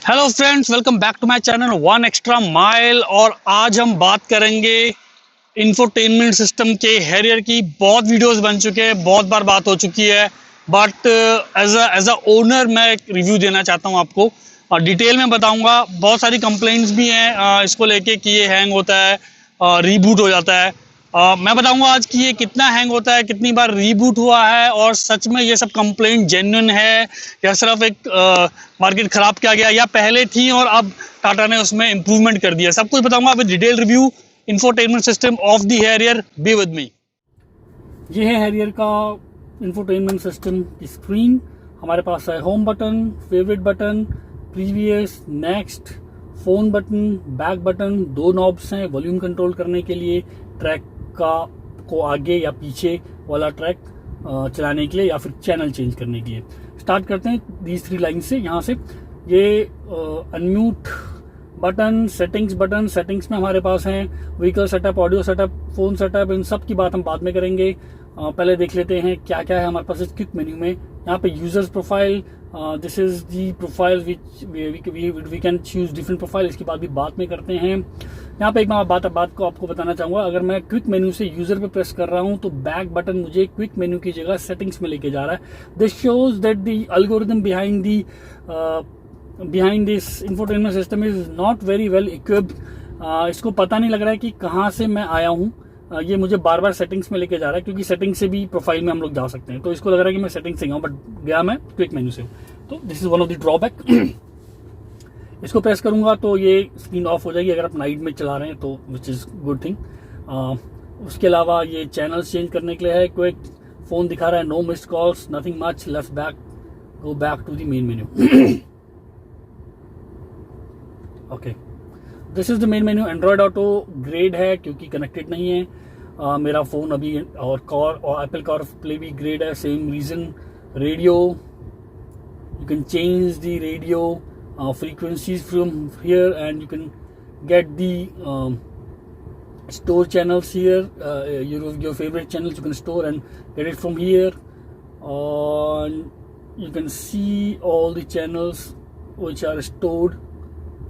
Hello friends, welcome back to my channel one extra mile. और आज हम बात करेंगे इंफोटेनमेंट सिस्टम के हैरियर की। बहुत वीडियोस बन चुके हैं, बहुत बार बात हो चुकी है, बट एज अ ओनर मैं एक रिव्यू देना चाहता हूं आपको और डिटेल में बताऊंगा। बहुत सारी कंप्लेंट्स भी हैं इसको लेके कि ये हैंग होता है, रीबूट हो जाता है। मैं बताऊंगा आज कि ये कितना हैंग होता है, कितनी बार रीबूट हुआ है और सच में ये सब कंप्लेंट जेन्युइन है या सिर्फ एक मार्केट खराब किया गया या पहले थी और अब टाटा ने उसमें इंप्रूवमेंट कर दिया। सब कुछ बताऊंगा with detail review. Infotainment system of the Harrier, be with me. ये है हैरियर का इंफोटेनमेंट सिस्टम की स्क्रीन। हमारे पास है home button, favourite button, previous, next, phone button, back button, दो नॉब्स हैं वॉल्यूम कंट्रोल करने के लिए, ट्रैक का को आगे या पीछे वाला ट्रैक चलाने के लिए या फिर चैनल चेंज करने के लिए। स्टार्ट करते हैं दीज थ्री लाइन से। यहाँ से ये अनम्यूट बटन, सेटिंग्स में हमारे पास हैं vehicle setup, audio setup, phone setup. इन सब की बात हम बाद में करेंगे। पहले देख लेते हैं क्या क्या है हमारे पास इस क्विक मेन्यू में। यहाँ पे users profile, this is the profile which we can choose different profile. इसकी बात भी बाद में करते हैं। यहाँ पे एक मैं बात को आपको बताना चाहूंगा। अगर मैं क्विक मेन्यू से यूजर पे प्रेस कर रहा हूँ तो बैक बटन मुझे क्विक मेन्यू की जगह सेटिंग्स में लेके जा रहा है। This shows that the algorithm behind this infotainment system is not very well equipped. इसको पता नहीं लग रहा है कि कहाँ से मैं आया हूँ। ये मुझे बार बार सेटिंग्स में लेके जा रहा है, क्योंकि सेटिंग से भी प्रोफाइल में हम लोग जा सकते हैं। तो इसको लग रहा है कि मैं सेटिंग से गया हूँ, बट गया मैं क्विक मेन्यू से। तो this is one of the drawback. इसको प्रेस करूंगा तो ये स्क्रीन ऑफ हो जाएगी अगर आप नाइट में चला रहे हैं तो, विच इज गुड थिंग। उसके अलावा ये चैनल्स चेंज करने के लिए है। क्विक फोन दिखा रहा है, no missed calls, nothing much, let's go back to the main menu. Okay, this is the main menu. Android auto greyed है क्योंकि कनेक्टेड नहीं है मेरा फोन अभी, और एप्पल कार प्ले भी ग्रेड है, same reason. Radio, you can change the radio frequencies from here, and you can get the store channels here. Your favorite channels you can store and get it from here. You can see all the channels which are stored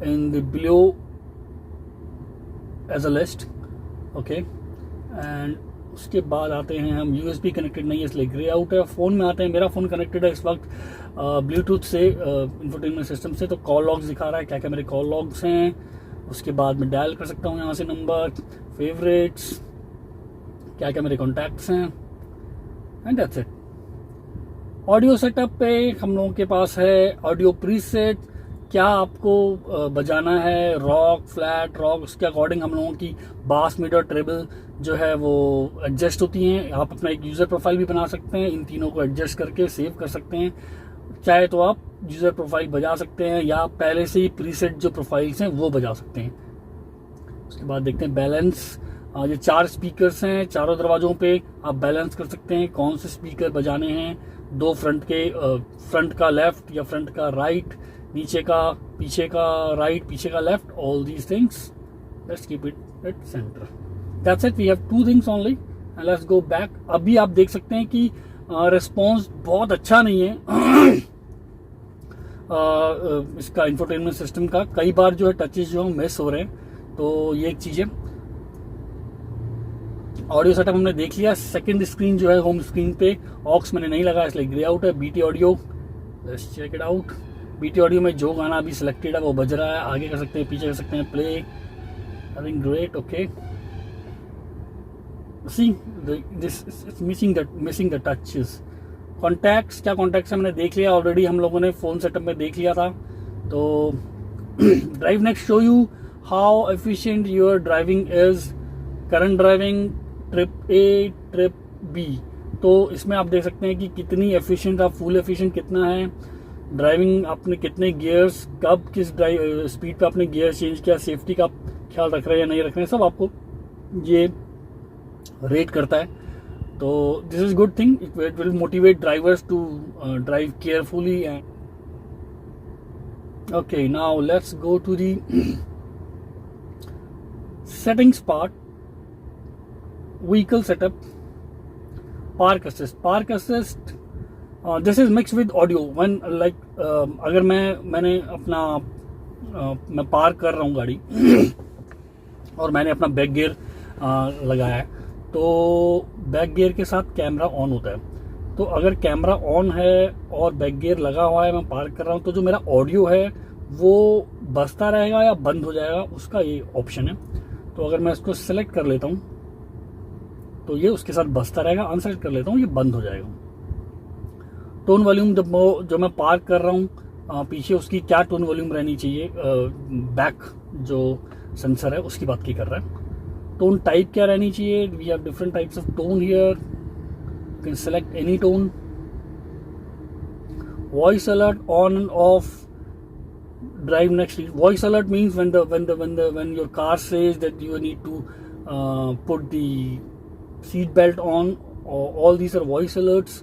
in the below as a list. Okay, and उसके बाद आते हैं हम, USB connected नहीं है इसलिए grey out है। Phone में आते हैं, मेरा फ़ोन कनेक्टेड है इस वक्त ब्लूटूथ से, इंफोटेनमेंट सिस्टम से। तो कॉल लॉग्स दिखा रहा है, क्या क्या मेरे कॉल लॉग्स हैं। उसके बाद मैं डायल कर सकता हूँ यहाँ से नंबर, फेवरेट्स, क्या क्या मेरे कॉन्टैक्ट्स हैं, and that's it. Audio setup पे हम लोगों के पास है ऑडियो प्रीसेट। क्या आपको बजाना है, रॉक, फ्लैट, रॉक, उसके अकॉर्डिंग हम लोगों की बास, मिड और ट्रेबल जो है वो एडजस्ट होती हैं। आप अपना एक यूज़र प्रोफाइल भी बना सकते हैं, इन तीनों को एडजस्ट करके सेव कर सकते हैं। चाहे तो आप यूज़र प्रोफाइल बजा सकते हैं या पहले से ही प्रीसेट जो प्रोफाइल्स हैं वो बजा सकते हैं। उसके बाद देखते हैं बैलेंस। ये 4 स्पीकर्स हैं, चारों दरवाजों पे आप बैलेंस कर सकते हैं कौन से स्पीकर बजाने हैं। 2 फ्रंट का लेफ्ट या फ्रंट का राइट, नीचे का, पीछे का राइट, पीछे का left, all these things. Let's keep it at centre. That's it, we have 2 things only and let's go back. अभी आप देख सकते हैं कि रिस्पॉन्स बहुत अच्छा नहीं है इसका, इंफोटेनमेंट सिस्टम का। कई बार जो है टचेस जो मिस हो रहे हैं, तो ये एक चीज है। ऑडियो सेटअप हमने देख लिया। सेकंड स्क्रीन जो है होम स्क्रीन पे ऑक्स मैंने नहीं लगा इसलिए ग्रे आउट है। BT audio, let's check it out. BT audio में जो गाना अभी सिलेक्टेड है वो बज रहा है। आगे कर सकते हैं, पीछे कर सकते हैं, play, I think great. Okay, see this missing the touches. Contacts, क्या कॉन्टैक्ट्स है मैंने देख लिया ऑलरेडी, हम लोगों ने फोन सेटअप में देख लिया था। तो drive next show you how efficient your driving is, current driving, trip A, trip B. तो इसमें आप देख सकते हैं कि कितनी एफिशिएंट, आप फुल एफिशिएंट कितना है ड्राइविंग, आपने कितने गियर्स, कब किस स्पीड पे आपने गियर चेंज किया, सेफ्टी का ख्याल रख रहे हैं या नहीं रख रहे हैं, सब आपको ये रेट करता है। तो this is good thing, it will motivate drivers to drive carefully. And okay, now let's go to the settings part. Vehicle setup, park assist, this is mix with audio. One like, अगर मैंने अपना मैं park कर रहा हूँ गाड़ी और मैंने अपना बैक गियर लगाया है, तो बैक गियर के साथ कैमरा ऑन होता है। तो अगर कैमरा ऑन है और बैक गियर लगा हुआ है, मैं पार्क कर रहा हूँ, तो जो मेरा ऑडियो है वो बजता रहेगा या बंद हो जाएगा, उसका ये ऑप्शन है। तो अगर मैं इसको सेलेक्ट कर लेता हूँ तो ये उसके साथ बजता रहेगा, अनसेलेक्ट कर लेता हूँ ये बंद हो जाएगा। टोन वॉल्यूम जो मैं पार्क कर रहा हूँ पीछे, उसकी क्या टोन वॉल्यूम रहनी चाहिए, बैक जो सेंसर है उसकी बात की कर रहा है। टोन टाइप क्या रहनी चाहिए, we have different types of tone here, you can select any tone. Voice alert on and off, drive next. Voice alert means when your car says that you need to put the seat belt on, all these are voice alerts.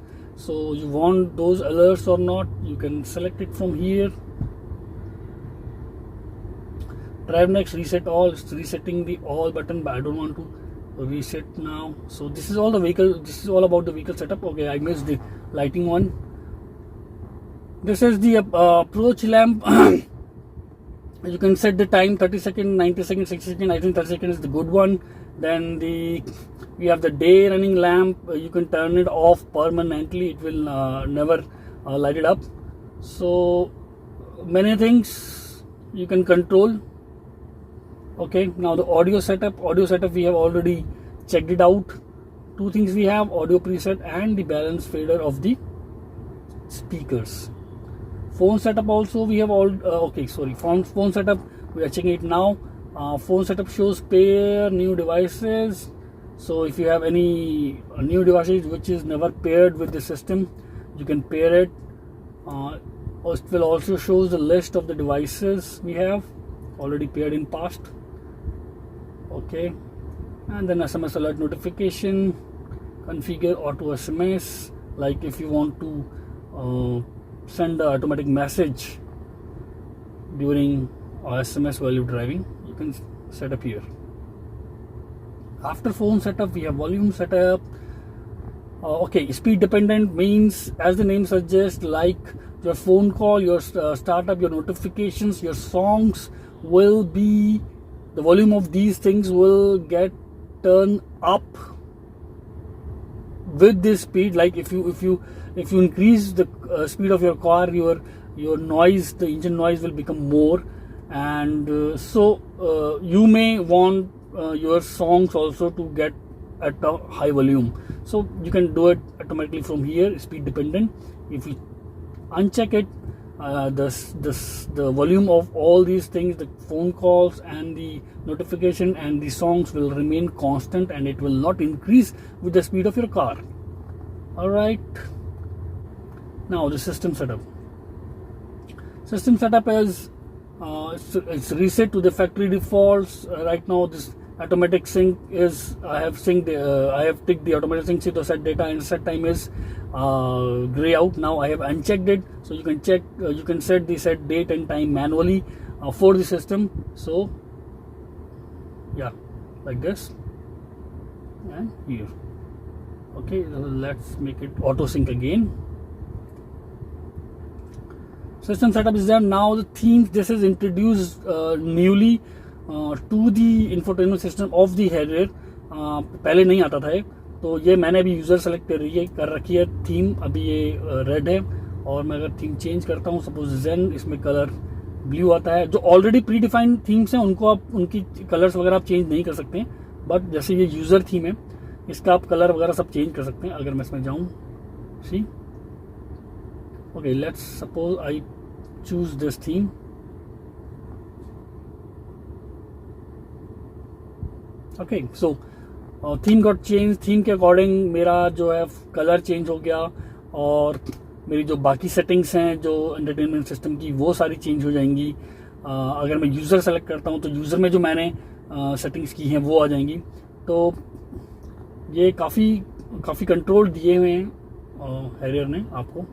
So you want those alerts or not, you can select it from here. Drive next, reset all. It's resetting the all button, but I don't want to reset now. So this is all the vehicle, this is all about the vehicle setup. Okay, I missed the lighting one. This is the approach lamp. You can set the time 30 seconds, 90 seconds, 60 seconds. I think 30 seconds is the good one. Then we have the day running lamp. You can turn it off permanently, it will never light it up. So many things you can control. Okay, now the audio setup we have already checked it out. Two things we have: audio preset and the balance fader of the speakers. Phone setup also we have all phone setup we are checking it now. Phone setup shows pair new devices. So if you have any new devices which is never paired with the system, you can pair it. It will also show the list of the devices we have already paired in past. Okay, and then SMS alert notification, configure auto SMS, like if you want to send the automatic message during SMS while you're driving, you can set up here. After phone setup we have volume setup. Okay, speed dependent means, as the name suggests, like your phone call, your startup, your notifications, your songs will be, the volume of these things will get turned up with this speed. Like if you increase the speed of your car, your noise, the engine noise will become more, and so you may want your songs also to get at a high volume. So you can do it automatically from here, speed dependent. If you uncheck it, the volume of all these things, the phone calls and the notification and the songs, will remain constant and it will not increase with the speed of your car. Alright, now the system setup. System setup is it's reset to the factory defaults. Right now this automatic sync is, I have ticked the automatic sync, so set data and set time is gray out. Now I have unchecked it, so you can check, you can set the set date and time manually for the system. So yeah, like this and here. Okay, let's make it auto sync again. System setup is there. Now the themes, this is introduced newly to the infotainment system of the Harrier. पहले नहीं आता था ये, तो ये मैंने अभी user select कर रखी है थीम। अभी ये रेड है और मैं अगर थीम चेंज करता हूँ, सपोज जेन, इसमें कलर ब्लू आता है। जो ऑलरेडी प्री डिफाइंड थीम्स हैं उनको आप, उनकी कलर्स वगैरह आप चेंज नहीं कर सकते हैं, बट जैसे ये यूज़र थीम है इसका आप कलर वगैरह सब चेंज कर सकते हैं। अगर मैं इसमें जाऊँ, सी, okay, let's suppose I choose this theme. Okay, so theme got changed. Theme के अकॉर्डिंग मेरा जो है कलर चेंज हो गया और मेरी जो बाकी सेटिंग्स हैं जो एंटरटेनमेंट सिस्टम की, वो सारी चेंज हो जाएंगी। अगर मैं यूज़र सेलेक्ट करता हूँ तो यूज़र में जो मैंने सेटिंग्स की हैं वो आ जाएंगी। तो ये काफ़ी कंट्रोल दिए हुए हैं हैरियर ने आपको।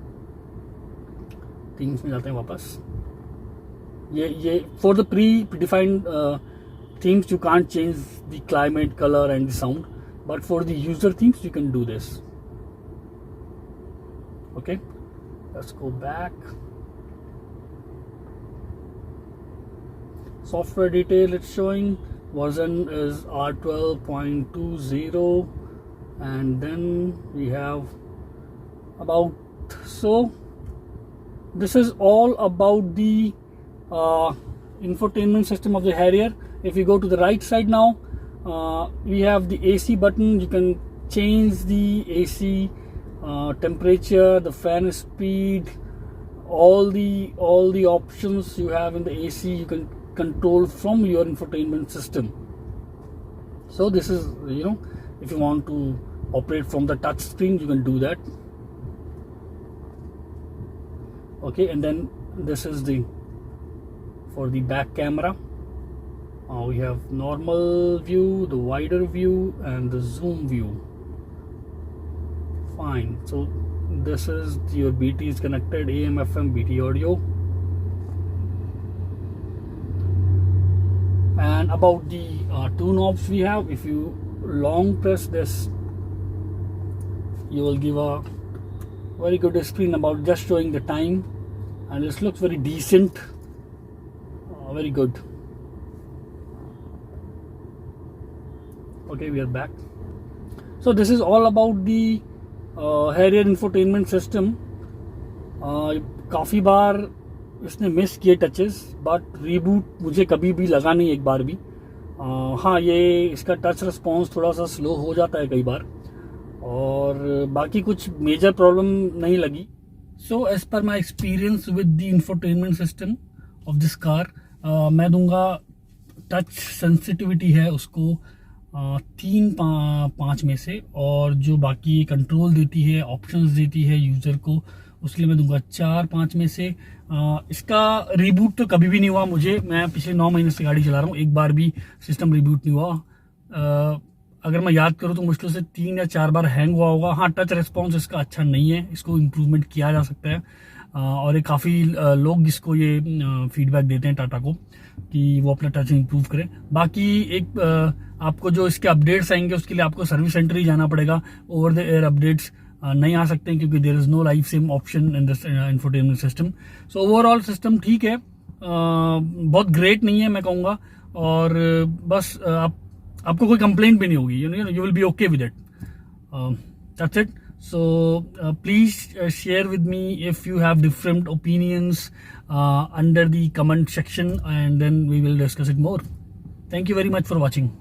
थीम्स में जाते हैं वापस। ये for the pre defined themes you can't change the climate, color and the sound, but for the user themes you can do this. Okay, let's go back. software detail it's showing. Version is R12.20, and then we have about. So this is all about the infotainment system of the Harrier. If you go to the right side now, we have the AC button. You can change the AC temperature, the fan speed, all the options you have in the AC you can control from your infotainment system. So this is, if you want to operate from the touch screen, you can do that. Okay, and then this is for the back camera. We have normal view, the wider view, and the zoom view. Fine. So this is your BT is connected, AM, FM, BT audio. And about the two knobs we have, if you long press this, you will give a very good screen about just showing the time, and this looks very decent, very good. Okay, we are back. So this is all about the Harrier infotainment system. काफ़ी बार इसने miss किए touches, but reboot मुझे कभी भी लगा नहीं एक बार भी. हाँ, ये इसका टच रिस्पॉन्स थोड़ा सा स्लो हो जाता है कई बार, और बाकी कुछ मेजर प्रॉब्लम नहीं लगी. So as per my experience with the infotainment system of this car, मैं दूंगा टच सेंसिटिविटी है उसको 3-5 में से, और जो बाकी कंट्रोल देती है, ऑप्शंस देती है यूज़र को, उसके लिए मैं दूंगा 4-5 में से. इसका रीबूट तो कभी भी नहीं हुआ मुझे. मैं पिछले 9 महीने से गाड़ी चला रहा हूँ, एक बार भी सिस्टम रीबूट नहीं हुआ. अगर मैं याद करूँ तो मुश्किल से 3 या 4 बार हैंग हुआ होगा. हाँ, टच रिस्पॉन्स इसका अच्छा नहीं है, इसको इम्प्रूवमेंट किया जा सकता है. और ये काफ़ी लोग इसको ये फीडबैक देते हैं टाटा को कि वो अपना टच इम्प्रूव करें. बाकी एक आपको जो इसके अपडेट्स आएंगे उसके लिए आपको सर्विस सेंटर ही जाना पड़ेगा. ओवर द एयर अपडेट्स नहीं आ सकते हैं क्योंकि there is no live sim option in this infotainment system. So overall system ठीक है, बहुत ग्रेट नहीं है मैं कहूँगा, और बस आपको कोई कंप्लेंट भी नहीं होगी. You will be okay with it. That's it. So please share with me if you have different opinions under the comment section, and then we will discuss it more. Thank you very much for watching.